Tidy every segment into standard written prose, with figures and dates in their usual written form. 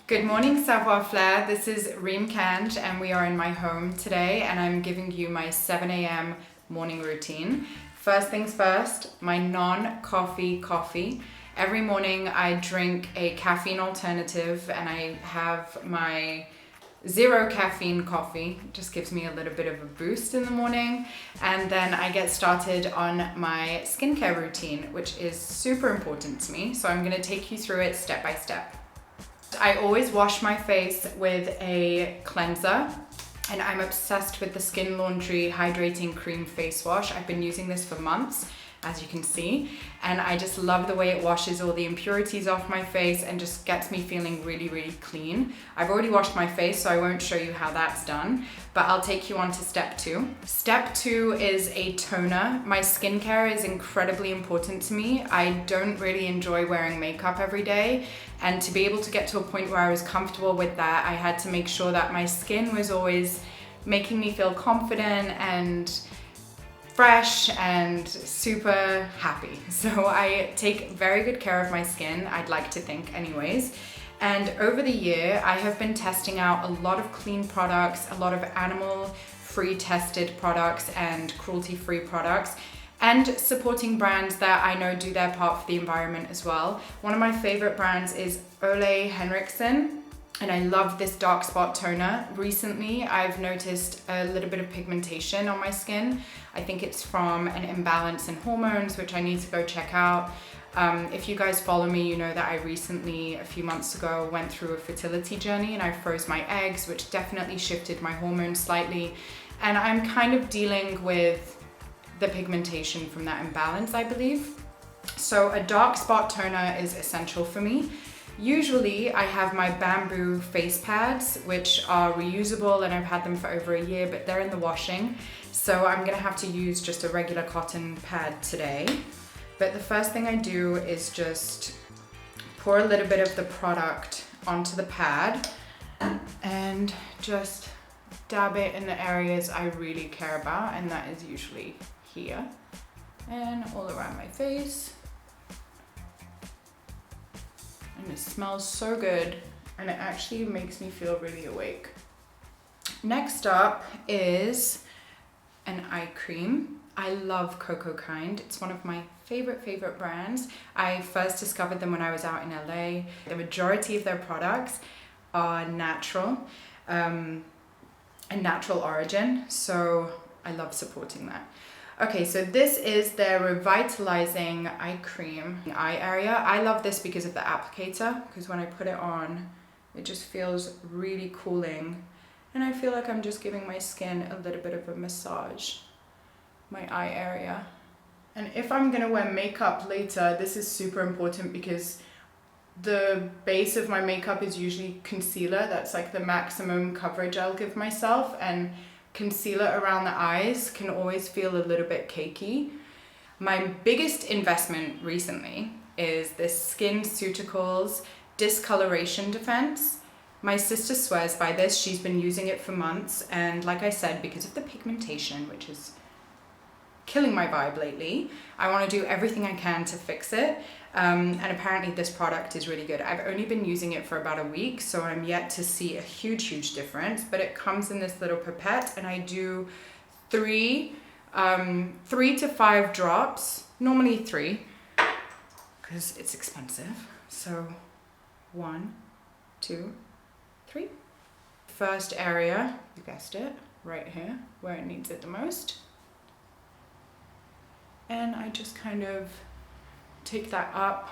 Good morning, Savoir Flair. This is Reem Kanj, and we are in my home today, and I'm giving you my 7 a.m. morning routine. First things first, my non-coffee coffee. Every morning I drink a caffeine alternative, and I have my zero caffeine coffee. It just gives me a little bit of a boost in the morning. And then I get started on my skincare routine, which is super important to me. So I'm gonna take you through it step by step. I always wash my face with a cleanser, and I'm obsessed with the Skin Laundry Hydrating Cream Face Wash. I've been using this for months, as you can see, and I just love the way it washes all the impurities off my face and just gets me feeling really, really clean. I've already washed my face, so I won't show you how that's done, but I'll take you on to step 2. Step 2 is a toner. My skincare is incredibly important to me. I don't really enjoy wearing makeup every day, and to be able to get to a point where I was comfortable with that, I had to make sure that my skin was always making me feel confident and fresh and super happy. So I take very good care of my skin, I'd like to think anyways. And over the year, I have been testing out a lot of clean products, a lot of animal-free tested products and cruelty-free products, and supporting brands that I know do their part for the environment as well. One of my favorite brands is Ole Henriksen, and I love this dark spot toner. Recently, I've noticed a little bit of pigmentation on my skin. I think it's from an imbalance in hormones, which I need to go check out. If you guys follow me, you know that I recently, a few months ago, went through a fertility journey and I froze my eggs, which definitely shifted my hormones slightly. And I'm kind of dealing with the pigmentation from that imbalance, I believe. So a dark spot toner is essential for me. Usually I have my bamboo face pads, which are reusable, and I've had them for over a year, but they're in the washing. So I'm gonna have to use just a regular cotton pad today. But the first thing I do is just pour a little bit of the product onto the pad and just dab it in the areas I really care about, and that is usually here and all around my face. And it smells so good, and it actually makes me feel really awake. Next up is an eye cream. I love Coco Kind. It's one of my favorite brands. I first discovered them when I was out in LA. The majority of their products are natural, a natural origin, so I love supporting that. Okay, so this is their revitalizing eye cream eye area. I love this because of the applicator, because when I put it on, it just feels really cooling, and I feel like I'm just giving my skin a little bit of a massage, my eye area. And if I'm gonna wear makeup later, this is super important because the base of my makeup is usually concealer. That's like the maximum coverage I'll give myself, and concealer around the eyes can always feel a little bit cakey. My biggest investment recently is this SkinCeuticals Discoloration Defense. My sister swears by this. She's been using it for months, and like I said, because of the pigmentation, which is killing my vibe lately, I want to do everything I can to fix it. And apparently this product is really good. I've only been using it for about a week, so I'm yet to see a huge difference, but it comes in this little pipette, and I do 3 to 5 drops, normally 3, because it's expensive. So 1, 2, 3. First area, you guessed it, right here, where it needs it the most. And I just kind of take that up,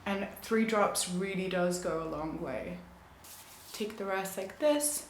and 3 drops really does go a long way. Take the rest like this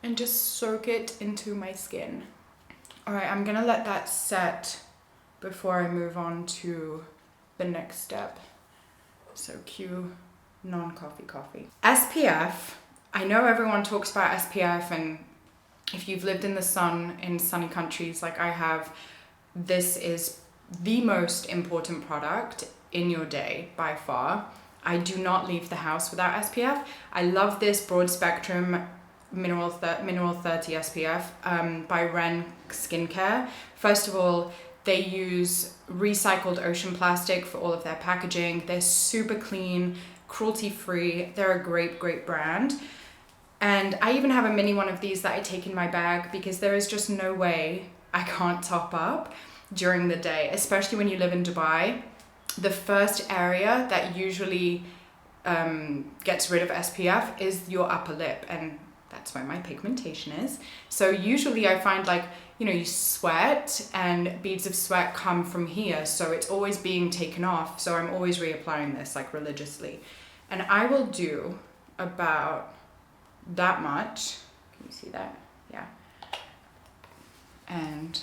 and just soak it into my skin. All right, I'm gonna let that set before I move on to the next step. So cue non-coffee coffee. SPF, I know everyone talks about SPF, and if you've lived in the sun in sunny countries like I have, this is the most important product in your day by far. I do not leave the house without SPF. I love this broad spectrum mineral 30 SPF by Ren Skincare. First of all, they use recycled ocean plastic for all of their packaging. They're super clean, cruelty-free. They're a great brand. And I even have a mini one of these that I take in my bag because there is just no way I can't top up during the day, especially when you live in Dubai. The first area that usually gets rid of SPF is your upper lip, and that's where my pigmentation is. So usually I find, like, you know, you sweat and beads of sweat come from here, so it's always being taken off. So I'm always reapplying this, like, religiously. And I will do about that much. Can you see that? Yeah. And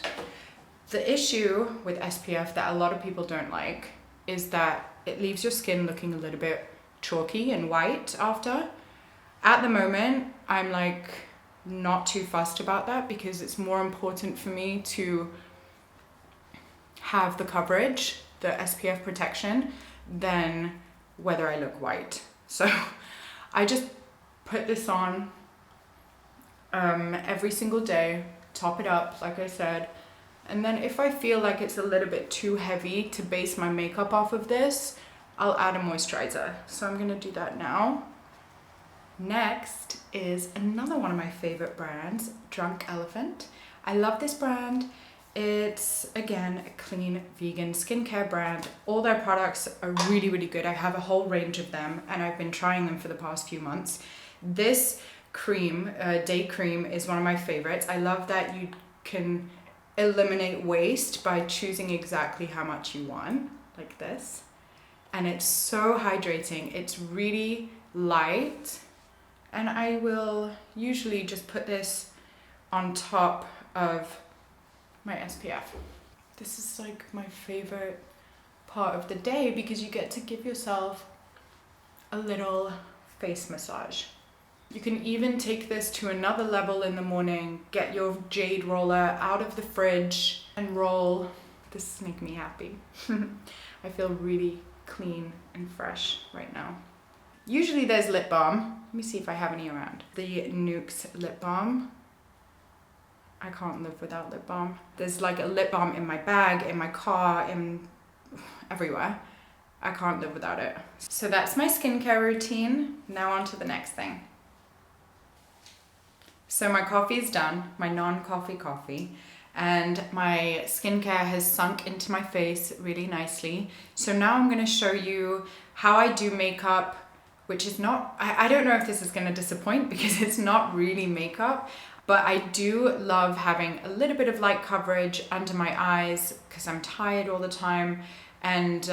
the issue with SPF that a lot of people don't like is that it leaves your skin looking a little bit chalky and white after. At the moment, I'm like not too fussed about that because it's more important for me to have the coverage, the SPF protection, than whether I look white. So I just put this on every single day, top it up, like I said. And then if I feel like it's a little bit too heavy to base my makeup off of this, I'll add a moisturizer. So I'm gonna do that now. Next is another one of my favorite brands, Drunk Elephant. I love this brand. It's, again, a clean vegan skincare brand. All their products are really good. I have a whole range of them and I've been trying them for the past few months. This cream, day cream, is one of my favorites. I love that you can eliminate waste by choosing exactly how much you want, like this. And it's so hydrating. It's really light. And I will usually just put this on top of my SPF. This is like my favorite part of the day because you get to give yourself a little face massage. You can even take this to another level in the morning, get your jade roller out of the fridge and roll. This is making me happy. I feel really clean and fresh right now. Usually there's lip balm. Let me see if I have any around. The Nuxe lip balm. I can't live without lip balm. There's like a lip balm in my bag, in my car, in everywhere. I can't live without it. So that's my skincare routine. Now on to the next thing. So my coffee is done, my non-coffee coffee, and my skincare has sunk into my face really nicely. So now I'm gonna show you how I do makeup, which is not, I don't know if this is gonna disappoint because it's not really makeup, but I do love having a little bit of light coverage under my eyes because I'm tired all the time, and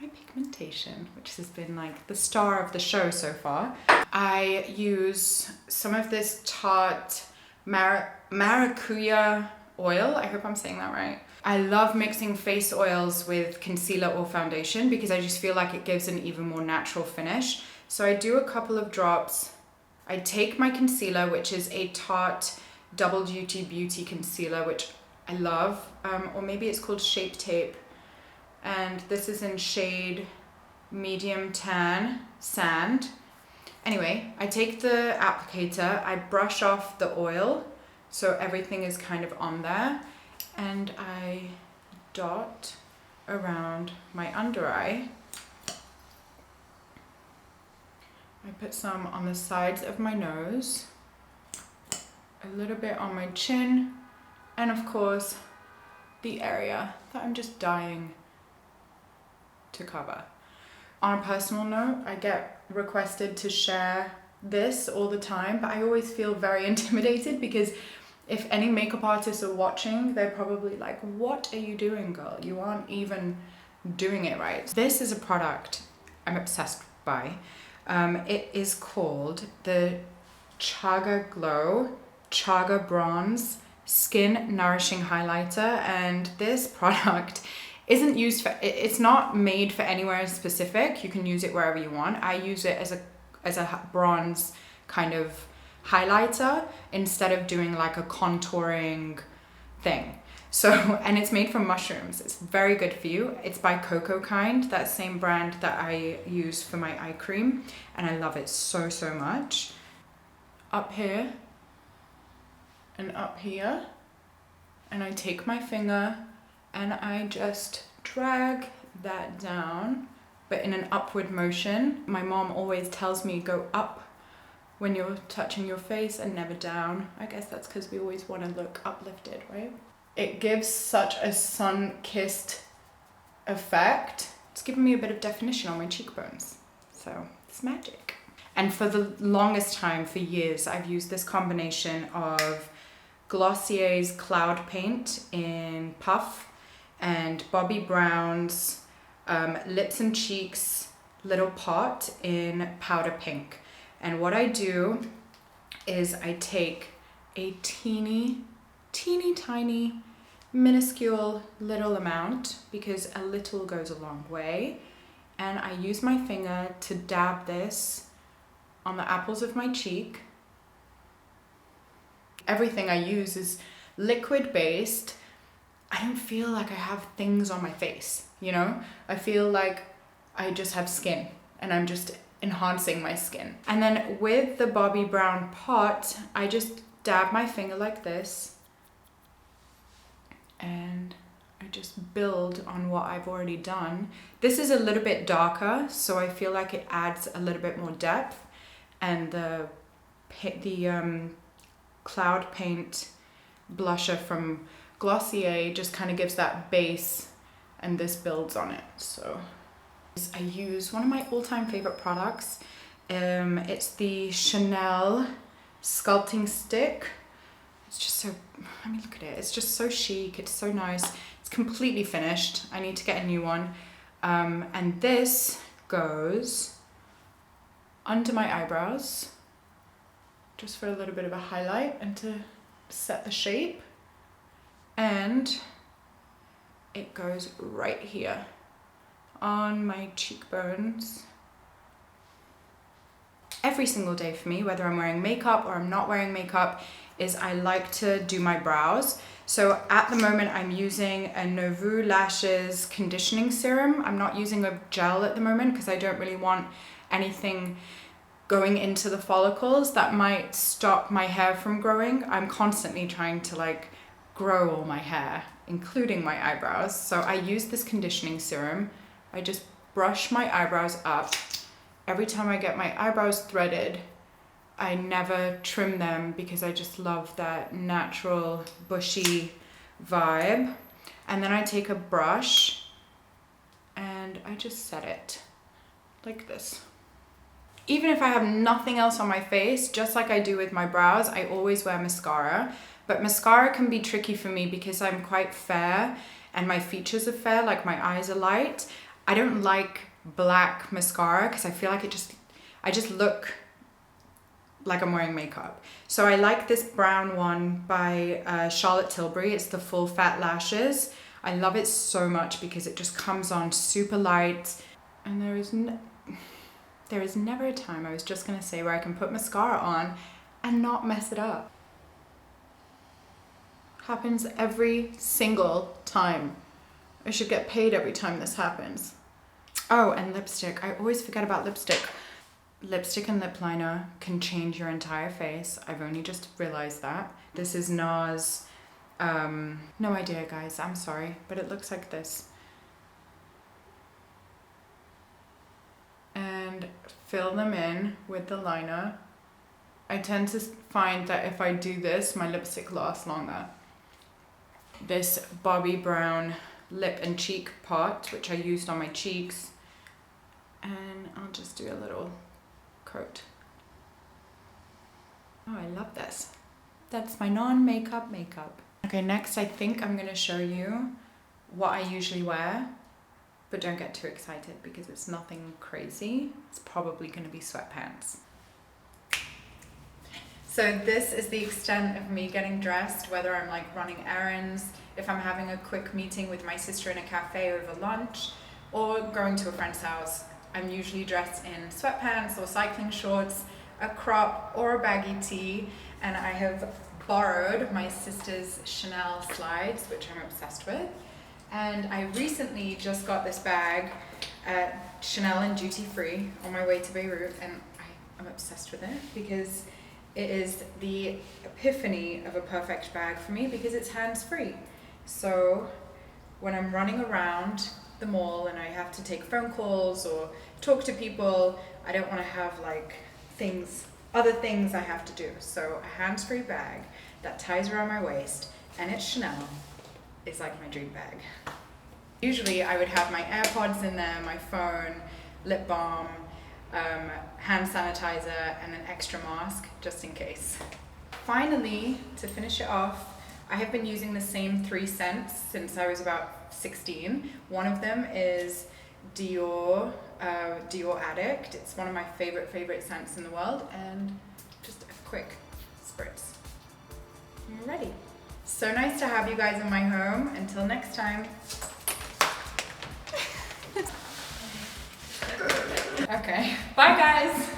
my pigmentation, which has been like the star of the show so far. I use some of this Tarte Maracuja oil. I hope I'm saying that right. I love mixing face oils with concealer or foundation because I just feel like it gives an even more natural finish. So I do a couple of drops. I take my concealer, which is a Tarte Double Duty Beauty Concealer, which I love, or maybe it's called Shape Tape. And this is in shade Medium Tan Sand. Anyway, I take the applicator, I brush off the oil so everything is kind of on there, and I dot around my under eye. I put some on the sides of my nose, a little bit on my chin, and of course the area that I'm just dying to cover. On a personal note, I get requested to share this all the time, but I always feel very intimidated because if any makeup artists are watching, they're probably like, what are you doing, girl? You aren't even doing it right. This is a product I'm obsessed by. It is called the Chaga Glow Chaga Bronze Skin Nourishing Highlighter, and this product isn't used for, it's not made for anywhere specific. You can use it wherever you want. I use it as a bronze kind of highlighter instead of doing like a contouring thing. So, and it's made from mushrooms. It's very good for you. It's by Cocoa Kind, that same brand that I use for my eye cream, and I love it so much. Up here and up here, and I take my finger and I just drag that down but in an upward motion. My mom always tells me go up when you're touching your face and never down. I guess that's because we always want to look uplifted, right? It gives such a sun-kissed effect. It's giving me a bit of definition on my cheekbones. So it's magic. And for the longest time, for years, I've used this combination of Glossier's Cloud Paint in Puff and Bobbi Brown's Lips and Cheeks Little Pot in Powder Pink. And what I do is I take a teeny tiny minuscule little amount, because a little goes a long way, and I use my finger to dab this on the apples of my cheek. Everything I use is liquid based. I don't feel like I have things on my face, you know? I feel like I just have skin and I'm just enhancing my skin. And then with the Bobbi Brown pot, I just dab my finger like this and I just build on what I've already done. This is a little bit darker, so I feel like it adds a little bit more depth, and the Cloud Paint blusher from Glossier just kind of gives that base, and this builds on it. So I use one of my all-time favorite products. It's the Chanel sculpting stick. It's just so, I mean, look at it. It's just so chic. It's so nice. It's completely finished. I need to get a new one. And this goes under my eyebrows, just for a little bit of a highlight and to set the shape. And it goes right here on my cheekbones. Every single day for me, whether I'm wearing makeup or I'm not wearing makeup, is I like to do my brows. So at the moment I'm using a Nouveau Lashes conditioning serum. I'm not using a gel at the moment because I don't really want anything going into the follicles that might stop my hair from growing. I'm constantly trying to like grow all my hair, including my eyebrows. So I use this conditioning serum. I just brush my eyebrows up. Every time I get my eyebrows threaded, I never trim them because I just love that natural bushy vibe. And then I take a brush and I just set it like this. Even if I have nothing else on my face, just like I do with my brows, I always wear mascara. But mascara can be tricky for me because I'm quite fair and my features are fair, like my eyes are light. I don't like black mascara because I feel like I just look like I'm wearing makeup. So I like this brown one by Charlotte Tilbury. It's the Full Fat Lashes. I love it so much because it just comes on super light. And there is never a time, I was just gonna say, where I can put mascara on and not mess it up. Happens every single time. I should get paid every time this happens. Oh, and lipstick. I always forget about lipstick. Lipstick and lip liner can change your entire face. I've only just realized that. This is NARS. No idea, guys. I'm sorry, but it looks like this. And fill them in with the liner. I tend to find that if I do this, my lipstick lasts longer. This Bobbi Brown lip and cheek pot, which I used on my cheeks. And I'll just do a little coat. Oh, I love this. That's my non-makeup makeup. Okay, next I think I'm gonna show you what I usually wear, but don't get too excited because it's nothing crazy. It's probably gonna be sweatpants. So this is the extent of me getting dressed, whether I'm like running errands, if I'm having a quick meeting with my sister in a cafe over lunch, or going to a friend's house. I'm usually dressed in sweatpants or cycling shorts, a crop or a baggy tee, and I have borrowed my sister's Chanel slides, which I'm obsessed with. And I recently just got this bag at Chanel and Duty Free on my way to Beirut, and I'm obsessed with it because it is the epiphany of a perfect bag for me because it's hands-free. So when I'm running around, the mall and I have to take phone calls or talk to people, I don't want to have like other things I have to do. So a hands-free bag that ties around my waist, and it's Chanel, is like my dream bag. Usually I would have my AirPods in there, my phone, lip balm, hand sanitizer, and an extra mask just in case. Finally, to finish it off, I have been using the same 3 scents since I was about 16. One of them is Dior Addict. It's one of my favorite scents in the world, and just a quick spritz. I'm ready. So nice to have you guys in my home. Until next time. Okay, bye guys.